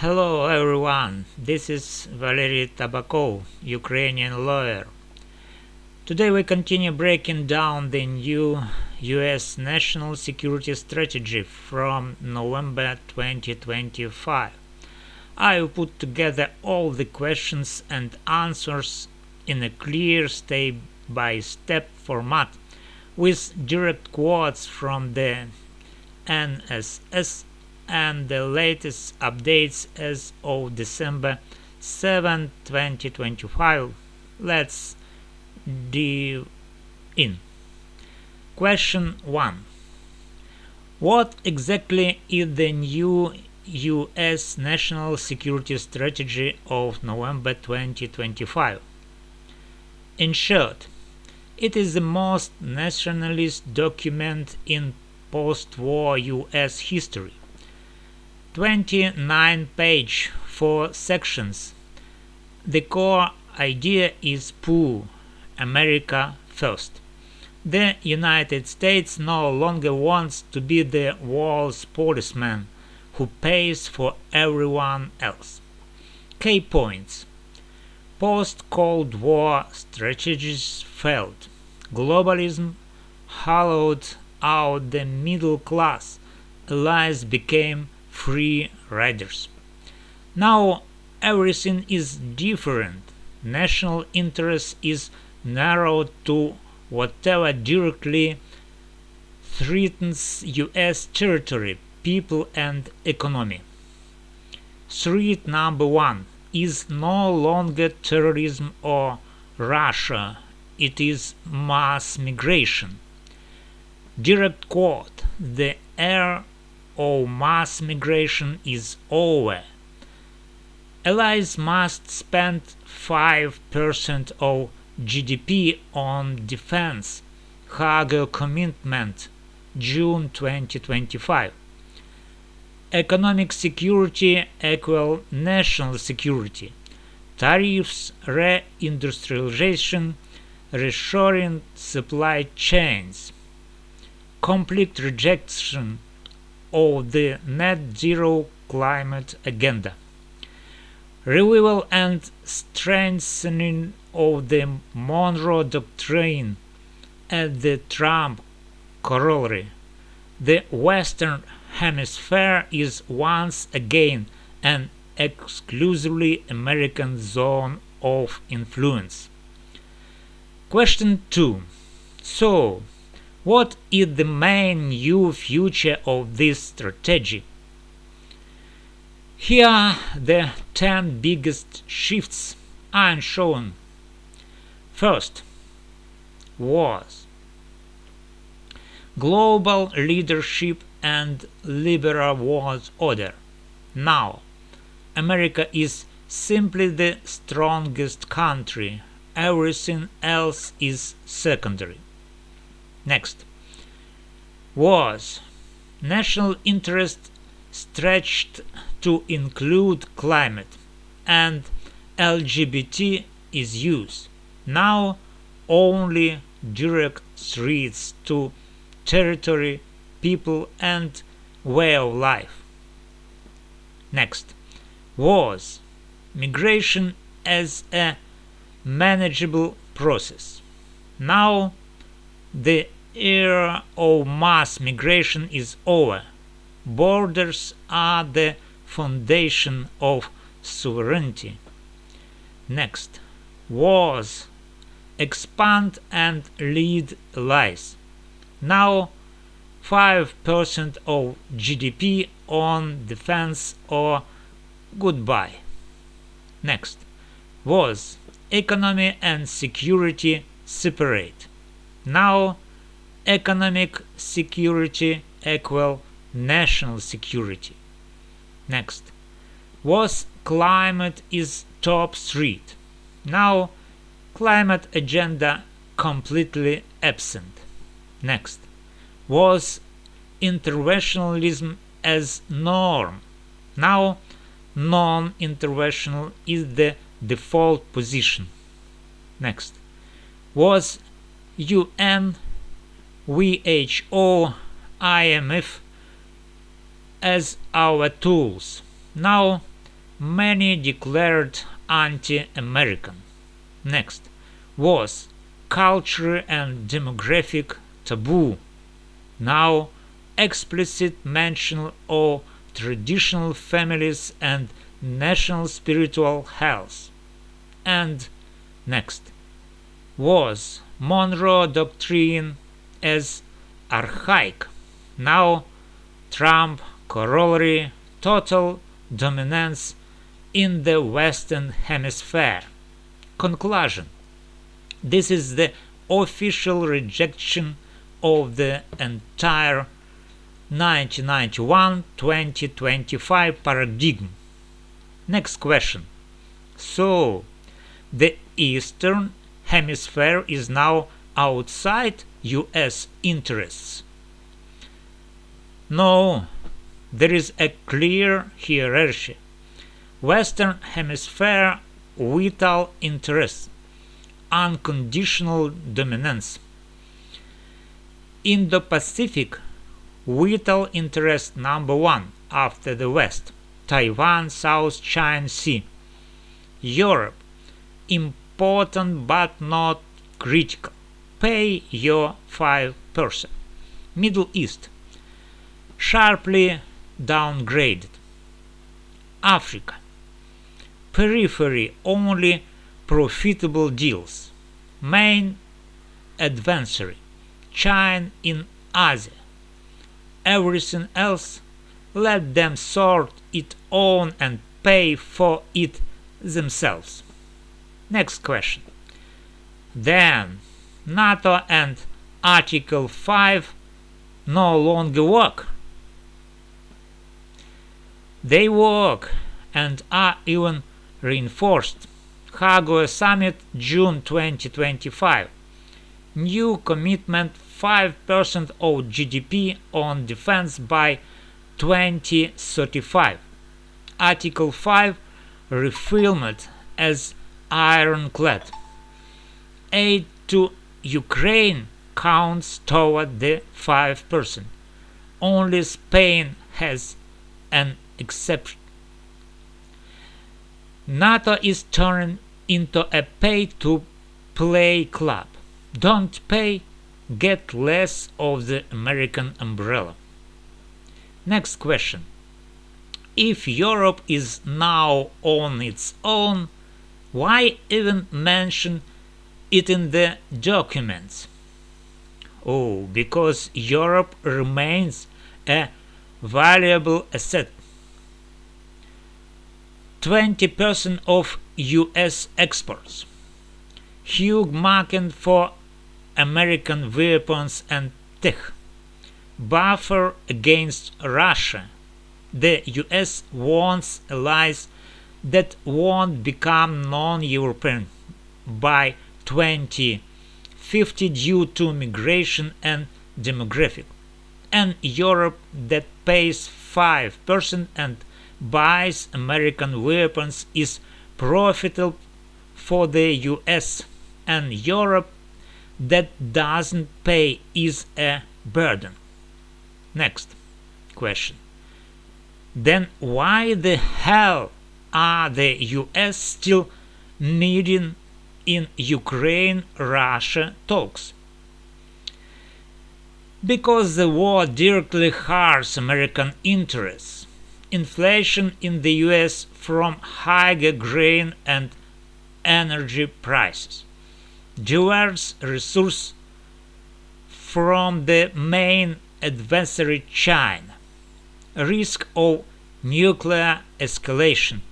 Hello everyone, this is Valery Табаков, Ukrainian lawyer. Today we continue breaking down the new US national security strategy from November 2025. I will put together all the questions and answers in a clear step-by-step format with direct quotes from the NSS and the latest updates as of December 7, 2025. Let's dive in. Question 1. What exactly is the new US National Security Strategy of November 2025? In short, it is the most nationalist document in post-war US history. 29 pages, 4 sections. The core idea is poor America first. The United States no longer wants to be the world's policeman who pays for everyone else. Key points. Post-Cold War strategies failed. Globalism hollowed out the middle class. Allies became free riders. Now everything is different. National interest is narrowed to whatever directly threatens US territory, people and economy. Threat number 1 is no longer terrorism or Russia, it is mass migration. Direct quote, the era of mass migration is over. Allies must spend 5% of GDP on defense. Hagel commitment, June 2025. Economic security equal national security. Tariffs, reindustrialization, reshoring supply chains. Complete rejection of the net zero climate agenda. Revival and strengthening of the Monroe Doctrine and the Trump corollary. The Western Hemisphere is once again an exclusively American zone of influence. Question 2. So, what is the main new feature of this strategy? Here are the 10 biggest shifts I'm shown. First, wars. Global leadership and liberal world order. Now, America is simply the strongest country. Everything else is secondary. Next, wars. National interest stretched to include climate and LGBT issues. Now only direct threats to territory, people and way of life. Next, wars. Migration as a manageable process. Now the era of mass migration is over. Borders are the foundation of sovereignty. Next, wars. Expand and lead allies. Now 5% of GDP on defense or goodbye. Next, wars. Economy and security separate. Now economic security equal national security. Next, was climate is top threat. Now climate agenda completely absent. Next, was interventionism as norm. Now non-interventional is the default position. Next, was UN, WHO, IMF as our tools. Now many declared anti-American. Next, was culture and demographic taboo. Now explicit mention of traditional families and national spiritual health. And next, was Monroe Doctrine as archaic. Now Trump corollary total dominance in the Western Hemisphere. Conclusion. This is the official rejection of the entire 1991-2025 paradigm. Next question. So, the Eastern Hemisphere is now outside US interests? No, there is a clear hierarchy. Western Hemisphere vital interests, unconditional dominance. Indo-Pacific vital interest number one after the West, Taiwan, South China Sea. Europe, important but not critical, pay your 5%. Middle East, sharply downgraded. Africa, periphery only profitable deals. Main adversary, China in Asia. Everything else, let them sort it on and pay for it themselves. Next question. Then NATO and Article 5 no longer work. They work and are even reinforced. Hague Summit, June 2025. New commitment 5% of GDP on defense by 2035. Article 5 refilmed as ironclad. Aid to Ukraine counts toward the 5%. Only Spain has an exception. NATO is turning into a pay-to-play club. Don't pay, get less of the American umbrella. Next question. If Europe is now on its own, why even mention it in the documents? Oh, because Europe remains a valuable asset. 20% of US exports. Huge market for American weapons and tech. Buffer against Russia. The US wants allies that won't become non-European by 2050 due to migration and demographic. And Europe that pays 5% and buys American weapons is profitable for the US, and Europe that doesn't pay is a burden. Next question. Then why the hell are the US still meeting in Ukraine-Russia talks? Because the war directly harms American interests. Inflation in the US from higher grain and energy prices. Diverse resources from the main adversary China. Risk of nuclear escalation.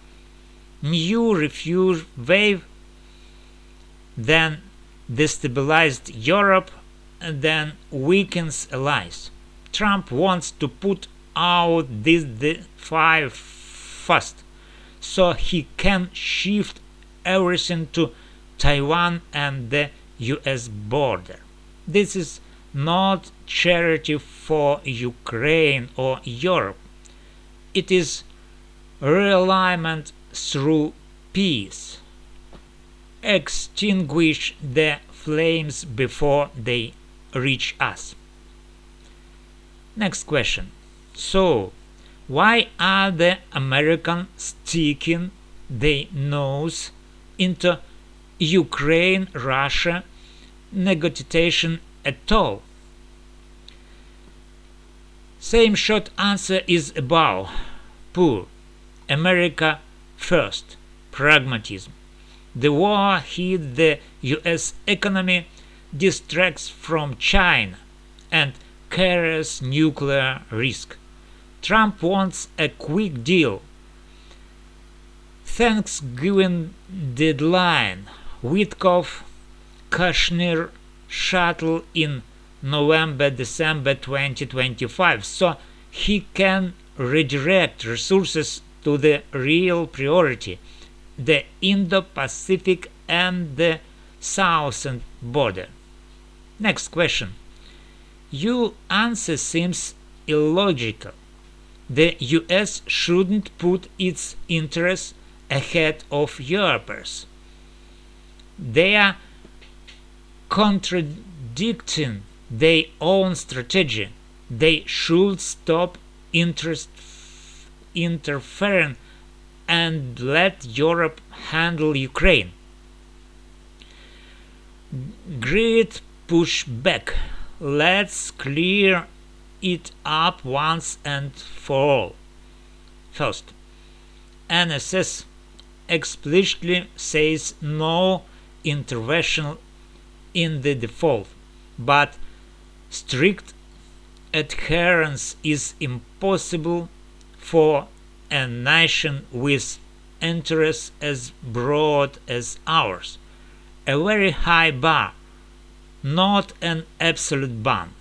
New refugee wave, then destabilized Europe, and then weakens allies. Trump wants to put out the 5 fast, so he can shift everything to Taiwan and the US border. This is not charity for Ukraine or Europe. It is realignment through peace. Extinguish the flames before they reach us. Next question. So, Why are the Americans sticking their nose into Ukraine-Russia negotiation at all? Same short answer is above. Poor. America first. Pragmatism. The war hit the US economy, distracts from China, and carries nuclear risk. Trump wants a quick deal. Thanksgiving deadline. Witkoff Kashmir shuttle in November-December 2025, so he can redirect resources to the real priority, the Indo-Pacific and the southern border. Next question. Your answer seems illogical. The US shouldn't put its interests ahead of Europe's. They are contradicting their own strategy. They should stop interfering and let Europe handle Ukraine. Great pushback. Let's clear it up once and for all. First, NSS explicitly says no intervention in the default, but strict adherence is impossible for a nation with interests as broad as ours. A very high bar, not an absolute ban.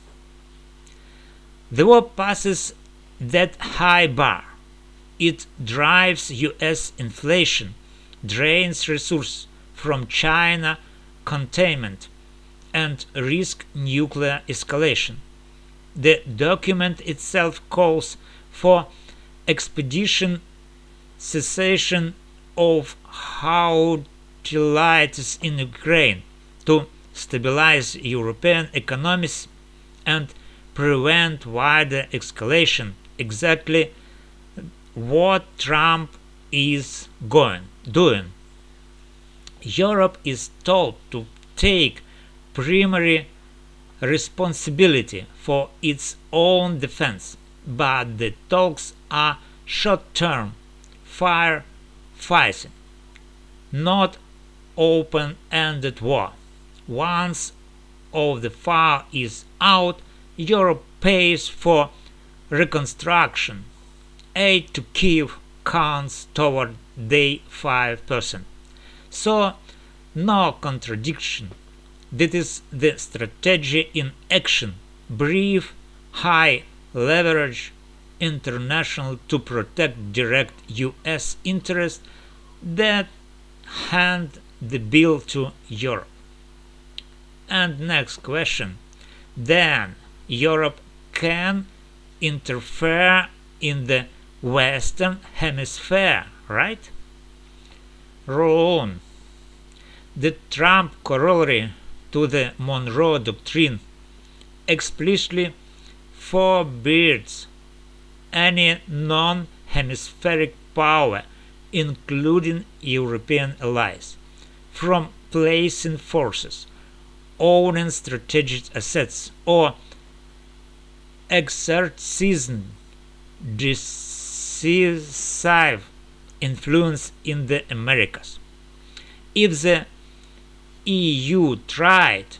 The war passes that high bar. It drives US inflation, drains resources from China containment, and risks nuclear escalation. The document itself calls for expeditious cessation of hostilities in Ukraine to stabilize European economies and prevent wider escalation, exactly what Trump is doing. Europe is told to take primary responsibility for its own defense, but the talks are short-term firefighting, not open-ended war. Once all the fire is out, Europe pays for reconstruction. Aid to Kiev counts toward day 5%. So, no contradiction. That is the strategy in action. Brief, high leverage, international to protect direct US interests that hand the bill to Europe. And next question. Then Europe can interfere in the Western Hemisphere, right? Wrong. The Trump corollary to the Monroe Doctrine explicitly forbids any non-hemispheric power, including European allies, from placing forces, owning strategic assets, or exercising decisive influence in the Americas. If the EU tried,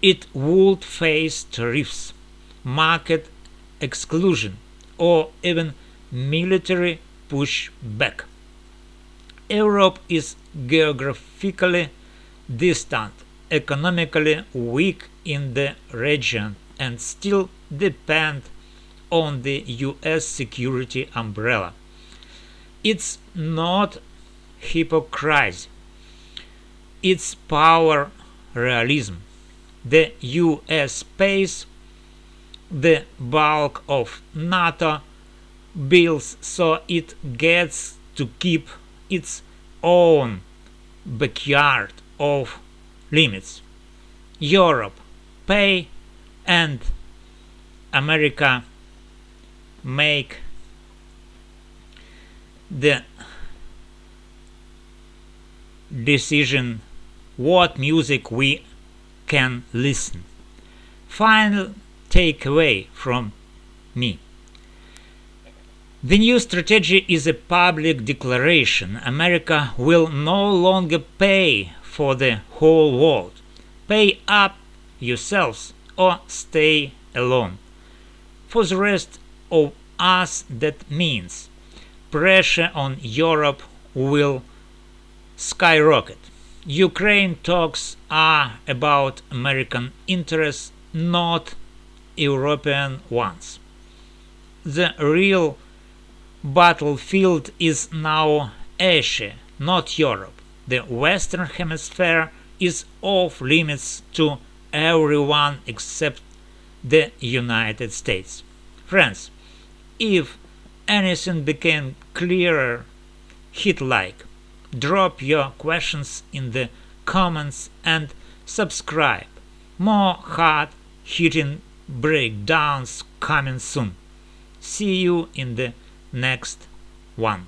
it would face tariffs, market exclusion, or even military pushback. Europe is geographically distant, economically weak in the region, and still depend on the US security umbrella. It's not hypocrisy. It's power realism. The US pays the bulk of NATO bills, so it gets to keep its own backyard of limits. Europe pay and America make the decision what music we can listen. Final takeaway from me. The new strategy is a public declaration. America will no longer pay for the whole world. Pay up yourselves or stay alone. For the rest of us, that means pressure on Europe will skyrocket. Ukraine talks are about American interests, not European ones. The real battlefield is now Asia, not Europe. The Western Hemisphere is off limits to everyone except the United States. Friends, if anything became clearer, hit like, drop your questions in the comments and subscribe. More hard-hitting breakdowns coming soon. See you in the next one.